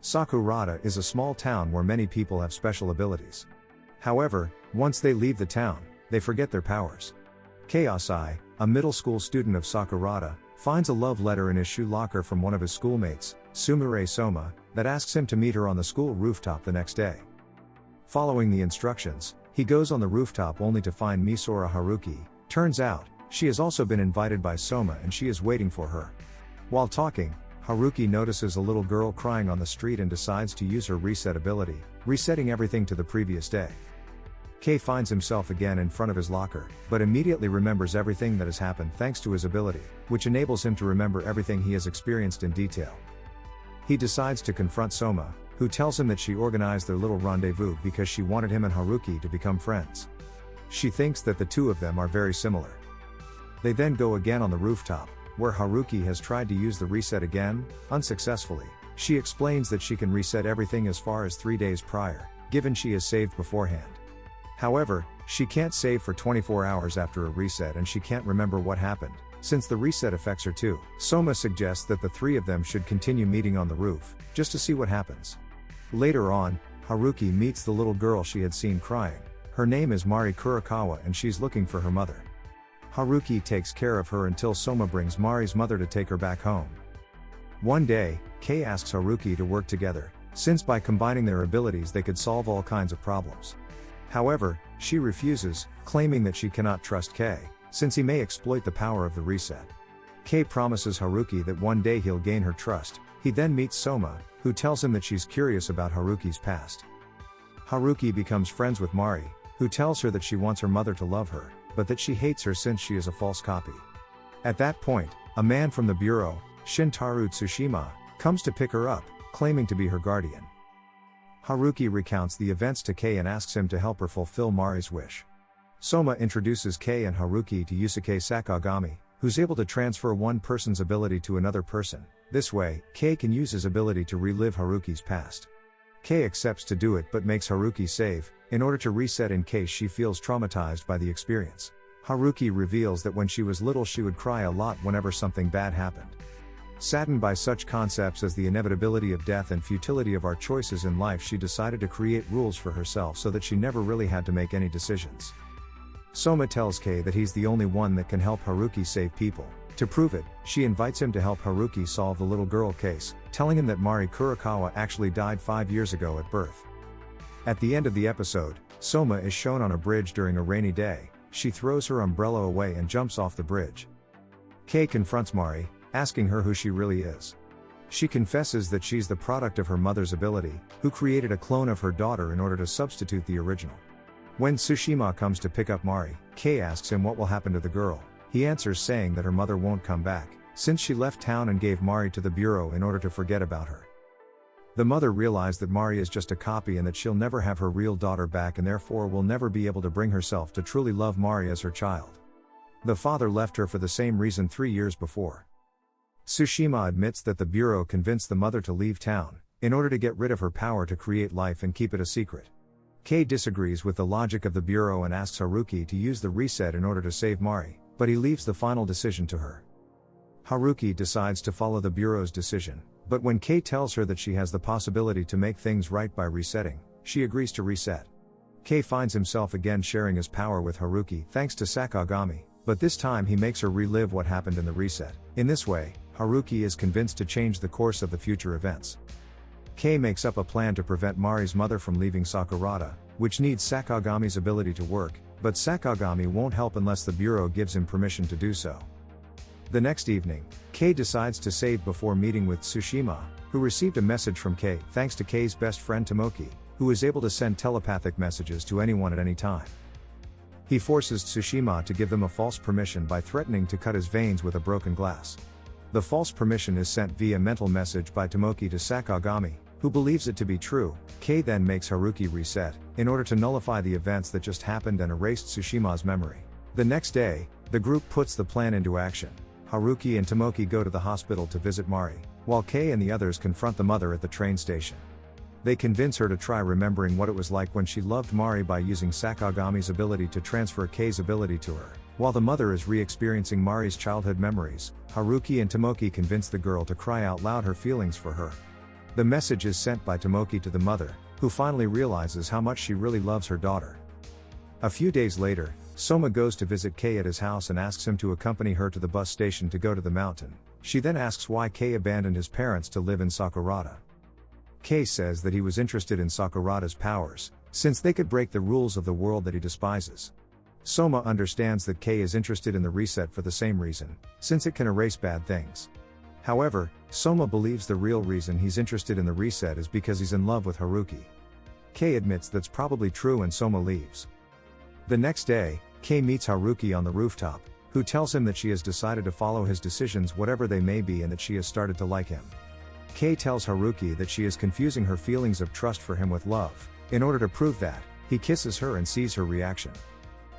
Sakurada is a small town where many people have special abilities. However, once they leave the town, they forget their powers. Kei-asai, a middle school student of Sakurada, finds a love letter in his shoe locker from one of his schoolmates, Sumire Soma, that asks him to meet her on the school rooftop the next day. Following the instructions, he goes on the rooftop only to find Misora Haruki. Turns out, she has also been invited by Soma and she is waiting for her. While talking, Haruki notices a little girl crying on the street and decides to use her reset ability, resetting everything to the previous day. Kei finds himself again in front of his locker, but immediately remembers everything that has happened thanks to his ability, which enables him to remember everything he has experienced in detail. He decides to confront Soma, who tells him that she organized their little rendezvous because she wanted him and Haruki to become friends. She thinks that the two of them are very similar. They then go again on the rooftop, where Haruki has tried to use the reset again, unsuccessfully. She explains that she can reset everything as far as 3 days prior, given she has saved beforehand. However, she can't save for 24 hours after a reset and she can't remember what happened, since the reset affects her too. Soma suggests that the three of them should continue meeting on the roof, just to see what happens. Later on, Haruki meets the little girl she had seen crying. Her name is Mari Kurakawa and she's looking for her mother. Haruki takes care of her until Soma brings Mari's mother to take her back home. One day, Kei asks Haruki to work together, since by combining their abilities they could solve all kinds of problems. However, she refuses, claiming that she cannot trust Kei, since he may exploit the power of the reset. Kei promises Haruki that one day he'll gain her trust. He then meets Soma, who tells him that she's curious about Haruki's past. Haruki becomes friends with Mari, who tells her that she wants her mother to love her, but that she hates her since she is a false copy. At that point, a man from the bureau, Shintaro Tsushima, comes to pick her up, claiming to be her guardian. Haruki recounts the events to Kei and asks him to help her fulfill Mari's wish. Soma introduces Kei and Haruki to Yusuke Sakagami, who's able to transfer one person's ability to another person. This way, Kei can use his ability to relive Haruki's past. Kei accepts to do it but makes Haruki save, in order to reset in case she feels traumatized by the experience. Haruki reveals that when she was little she would cry a lot whenever something bad happened. Saddened by such concepts as the inevitability of death and futility of our choices in life, she decided to create rules for herself so that she never really had to make any decisions. Soma tells Kei that he's the only one that can help Haruki save people. To prove it, she invites him to help Haruki solve the little girl case, telling him that Mari Kurakawa actually died 5 years ago at birth. At the end of the episode, Soma is shown on a bridge during a rainy day. She throws her umbrella away and jumps off the bridge. Kei confronts Mari, asking her who she really is. She confesses that she's the product of her mother's ability, who created a clone of her daughter in order to substitute the original. When Tsushima comes to pick up Mari, Kei asks him what will happen to the girl. He answers saying that her mother won't come back, since she left town and gave Mari to the bureau in order to forget about her. The mother realized that Mari is just a copy and that she'll never have her real daughter back and therefore will never be able to bring herself to truly love Mari as her child. The father left her for the same reason 3 years before. Tsushima admits that the bureau convinced the mother to leave town, in order to get rid of her power to create life and keep it a secret. Kei disagrees with the logic of the bureau and asks Haruki to use the reset in order to save Mari, but he leaves the final decision to her. Haruki decides to follow the bureau's decision, but when Kei tells her that she has the possibility to make things right by resetting, she agrees to reset. Kei finds himself again sharing his power with Haruki thanks to Sakagami, but this time he makes her relive what happened in the reset. In this way, Haruki is convinced to change the course of the future events. Kei makes up a plan to prevent Mari's mother from leaving Sakurada, which needs Sakagami's ability to work, but Sakagami won't help unless the bureau gives him permission to do so. The next evening, Kei decides to save before meeting with Tsushima, who received a message from Kei thanks to Kei's best friend Tomoki, who is able to send telepathic messages to anyone at any time. He forces Tsushima to give them a false permission by threatening to cut his veins with a broken glass. The false permission is sent via mental message by Tomoki to Sakagami, who believes it to be true. Kei then makes Haruki reset, in order to nullify the events that just happened and erased Tsushima's memory. The next day, the group puts the plan into action. Haruki and Tomoki go to the hospital to visit Mari, while Kei and the others confront the mother at the train station. They convince her to try remembering what it was like when she loved Mari by using Sakagami's ability to transfer Kei's ability to her. While the mother is re-experiencing Mari's childhood memories, Haruki and Tomoki convince the girl to cry out loud her feelings for her. The message is sent by Tomoki to the mother, who finally realizes how much she really loves her daughter. A few days later, Soma goes to visit Kei at his house and asks him to accompany her to the bus station to go to the mountain. She then asks why Kei abandoned his parents to live in Sakurada. Kei says that he was interested in Sakurada's powers, since they could break the rules of the world that he despises. Soma understands that Kei is interested in the reset for the same reason, since it can erase bad things. However, Soma believes the real reason he's interested in the reset is because he's in love with Haruki. Kei admits that's probably true and Soma leaves. The next day, Kei meets Haruki on the rooftop, who tells him that she has decided to follow his decisions whatever they may be and that she has started to like him. Kei tells Haruki that she is confusing her feelings of trust for him with love. In order to prove that, he kisses her and sees her reaction.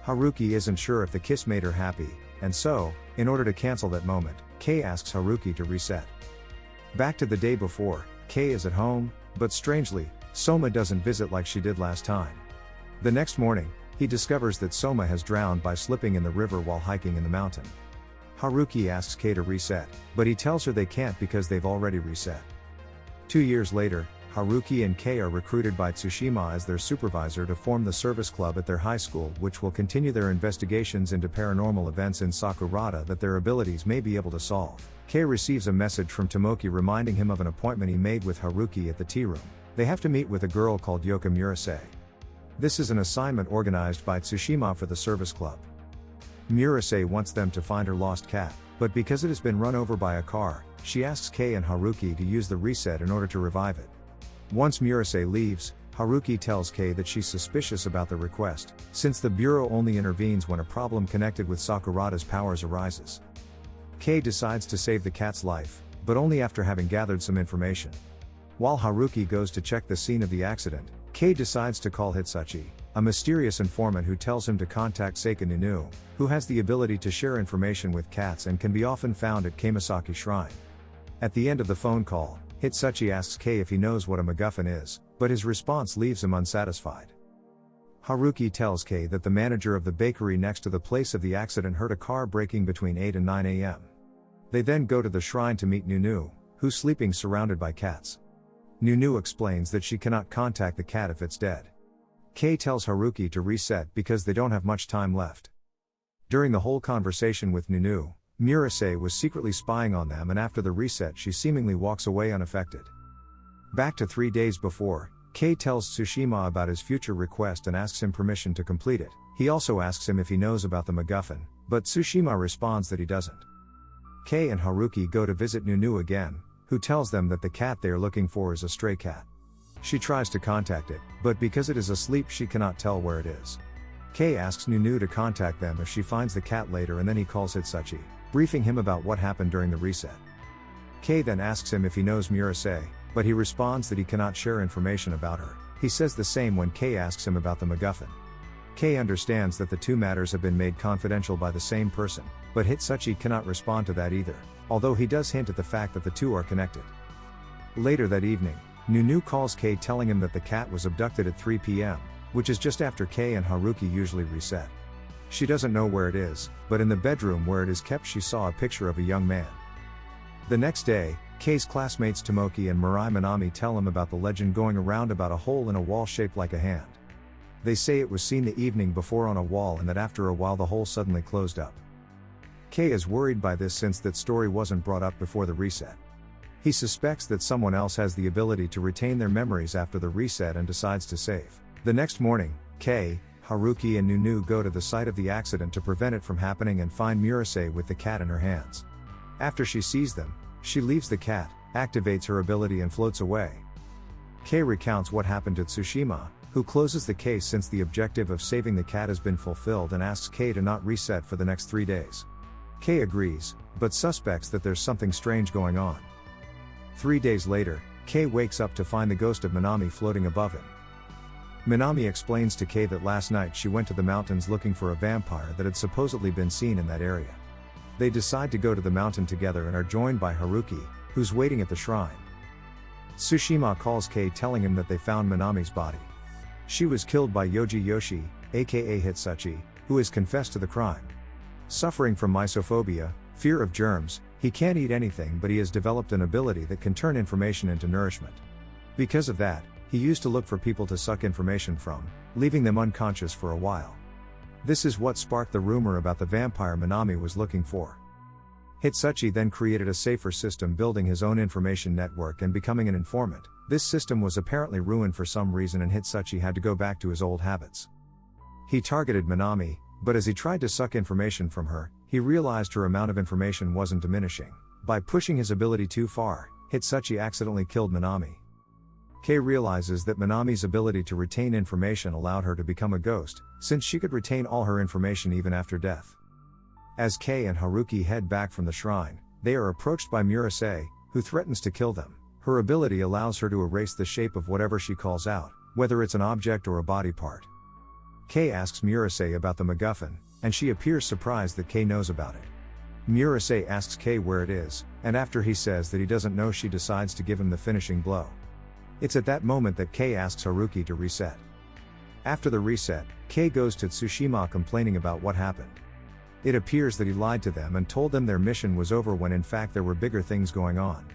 Haruki isn't sure if the kiss made her happy, and so, in order to cancel that moment, Kei asks Haruki to reset. Back to the day before, Kei is at home, but strangely, Soma doesn't visit like she did last time. The next morning, he discovers that Soma has drowned by slipping in the river while hiking in the mountain. Haruki asks Kei to reset, but he tells her they can't because they've already reset. 2 years later, Haruki and Kei are recruited by Tsushima as their supervisor to form the service club at their high school, which will continue their investigations into paranormal events in Sakurada that their abilities may be able to solve. Kei receives a message from Tomoki reminding him of an appointment he made with Haruki at the tea room. They have to meet with a girl called Yoka Murase. This is an assignment organized by Tsushima for the service club. Murase wants them to find her lost cat, but because it has been run over by a car, she asks Kei and Haruki to use the reset in order to revive it. Once Murase leaves, Haruki tells Kei that she's suspicious about the request, since the Bureau only intervenes when a problem connected with Sakurada's powers arises. Kei decides to save the cat's life, but only after having gathered some information. While Haruki goes to check the scene of the accident, Kei decides to call Hitsuchi, a mysterious informant who tells him to contact Seika Nunu, who has the ability to share information with cats and can be often found at Kamisaki Shrine. At the end of the phone call, Hitsuchi asks Kei if he knows what a MacGuffin is, but his response leaves him unsatisfied. Haruki tells Kei that the manager of the bakery next to the place of the accident heard a car braking between 8 and 9 a.m. They then go to the shrine to meet Nunu, who's sleeping surrounded by cats. Nunu explains that she cannot contact the cat if it's dead. Kei tells Haruki to reset because they don't have much time left. During the whole conversation with Nunu, Murase was secretly spying on them, and after the reset she seemingly walks away unaffected. Back to 3 days before, Kei tells Tsushima about his future request and asks him permission to complete it. He also asks him if he knows about the MacGuffin, but Tsushima responds that he doesn't. Kei and Haruki go to visit Nunu again, who tells them that the cat they are looking for is a stray cat. She tries to contact it, but because it is asleep she cannot tell where it is. Kei asks Nunu to contact them if she finds the cat later, and then he calls Hitsuchi, briefing him about what happened during the reset. Kei then asks him if he knows Murase, but he responds that he cannot share information about her. He says the same when Kei asks him about the MacGuffin. Kei understands that the two matters have been made confidential by the same person, but Hitsuchi cannot respond to that either, although he does hint at the fact that the two are connected. Later that evening, Nunu calls Kei telling him that the cat was abducted at 3 p.m., which is just after Kei and Haruki usually reset. She doesn't know where it is, but in the bedroom where it is kept she saw a picture of a young man. The next day, Kei's classmates Tomoki and Mirai Minami tell him about the legend going around about a hole in a wall shaped like a hand. They say it was seen the evening before on a wall and that after a while the hole suddenly closed up. Kei is worried by this since that story wasn't brought up before the reset. He suspects that someone else has the ability to retain their memories after the reset and decides to save. The next morning, Kei, Haruki and Nunu go to the site of the accident to prevent it from happening and find Murase with the cat in her hands. After she sees them, she leaves the cat, activates her ability and floats away. Kei recounts what happened to Tsushima, who closes the case since the objective of saving the cat has been fulfilled, and asks Kei to not reset for the next 3 days. Kei agrees, but suspects that there's something strange going on. 3 days later, Kei wakes up to find the ghost of Minami floating above him. Minami explains to Kei that last night she went to the mountains looking for a vampire that had supposedly been seen in that area. They decide to go to the mountain together and are joined by Haruki, who's waiting at the shrine. Tsushima calls Kei telling him that they found Minami's body. She was killed by Yoji Yoshi, aka Hitsuchi, who has confessed to the crime. Suffering from mysophobia, fear of germs, he can't eat anything, but he has developed an ability that can turn information into nourishment. Because of that, he used to look for people to suck information from, leaving them unconscious for a while. This is what sparked the rumor about the vampire Minami was looking for. Hitsuchi then created a safer system, building his own information network and becoming an informant. This system was apparently ruined for some reason and Hitsuchi had to go back to his old habits. He targeted Minami, but as he tried to suck information from her, he realized her amount of information wasn't diminishing. By pushing his ability too far, Hitsuchi accidentally killed Minami. Kei realizes that Minami's ability to retain information allowed her to become a ghost, since she could retain all her information even after death. As Kei and Haruki head back from the shrine, they are approached by Murase, who threatens to kill them. Her ability allows her to erase the shape of whatever she calls out, whether it's an object or a body part. Kei asks Murase about the MacGuffin, and she appears surprised that Kei knows about it. Murase asks Kei where it is, and after he says that he doesn't know, she decides to give him the finishing blow. It's at that moment that Kei asks Haruki to reset. After the reset, Kei goes to Tsushima complaining about what happened. It appears that he lied to them and told them their mission was over when in fact there were bigger things going on.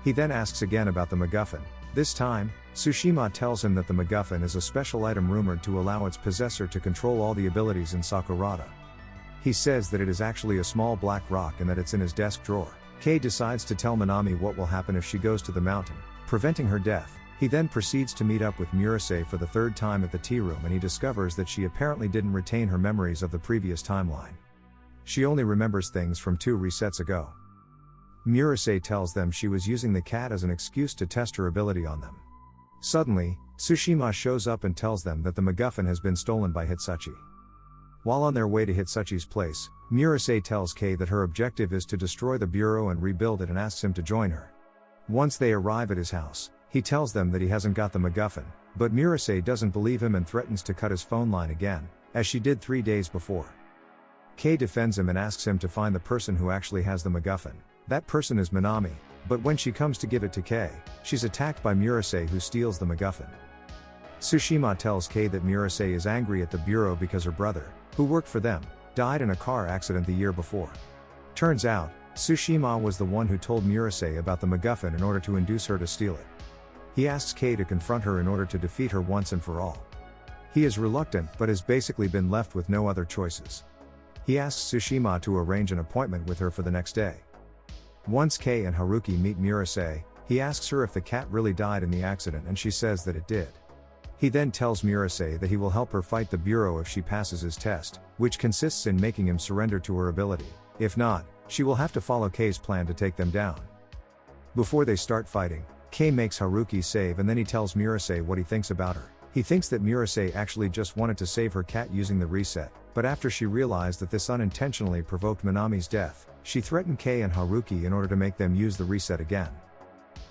He then asks again about the MacGuffin. This time, Tsushima tells him that the MacGuffin is a special item rumored to allow its possessor to control all the abilities in Sakurada. He says that it is actually a small black rock and that it's in his desk drawer. Kei decides to tell Minami what will happen if she goes to the mountain, preventing her death. He then proceeds to meet up with Murase for the third time at the tea room and he discovers that she apparently didn't retain her memories of the previous timeline. She only remembers things from 2 resets ago. Murase tells them she was using the cat as an excuse to test her ability on them. Suddenly, Tsushima shows up and tells them that the MacGuffin has been stolen by Hitsuchi. While on their way to Hitsuchi's place, Murase tells Kei that her objective is to destroy the bureau and rebuild it and asks him to join her. Once they arrive at his house, he tells them that he hasn't got the MacGuffin, but Murase doesn't believe him and threatens to cut his phone line again, as she did 3 days before. Kei defends him and asks him to find the person who actually has the MacGuffin. That person is Minami, but when she comes to give it to Kei, she's attacked by Murase who steals the MacGuffin. Tsushima tells Kei that Murase is angry at the bureau because her brother, who worked for them, died in a car accident the year before. Turns out, Tsushima was the one who told Murase about the MacGuffin in order to induce her to steal it. He asks Kei to confront her in order to defeat her once and for all. He is reluctant but has basically been left with no other choices. He asks Tsushima to arrange an appointment with her for the next day. Once Kei and Haruki meet Murase, he asks her if the cat really died in the accident and she says that it did. He then tells Murase that he will help her fight the bureau if she passes his test, which consists in making him surrender to her ability. If not, she will have to follow Kei's plan to take them down. Before they start fighting, Kei makes Haruki save and then he tells Murase what he thinks about her. He thinks that Murase actually just wanted to save her cat using the reset, but after she realized that this unintentionally provoked Minami's death, she threatened Kei and Haruki in order to make them use the reset again.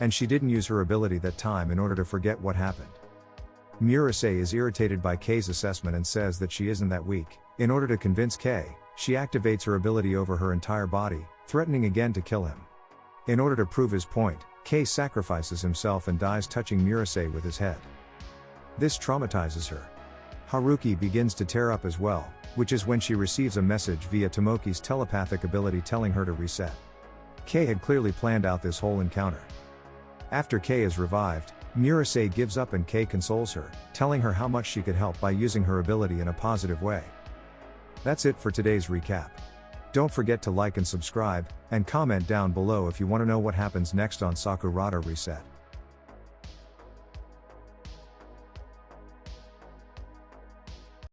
And she didn't use her ability that time in order to forget what happened. Murase is irritated by Kei's assessment and says that she isn't that weak. In order to convince Kei, she activates her ability over her entire body, threatening again to kill him. In order to prove his point, Kei sacrifices himself and dies touching Murase with his head. This traumatizes her. Haruki begins to tear up as well, which is when she receives a message via Tomoki's telepathic ability telling her to reset. Kei had clearly planned out this whole encounter. After Kei is revived, Murase gives up and Kei consoles her, telling her how much she could help by using her ability in a positive way. That's it for today's recap. Don't forget to like and subscribe, and comment down below if you want to know what happens next on Sakurada Reset.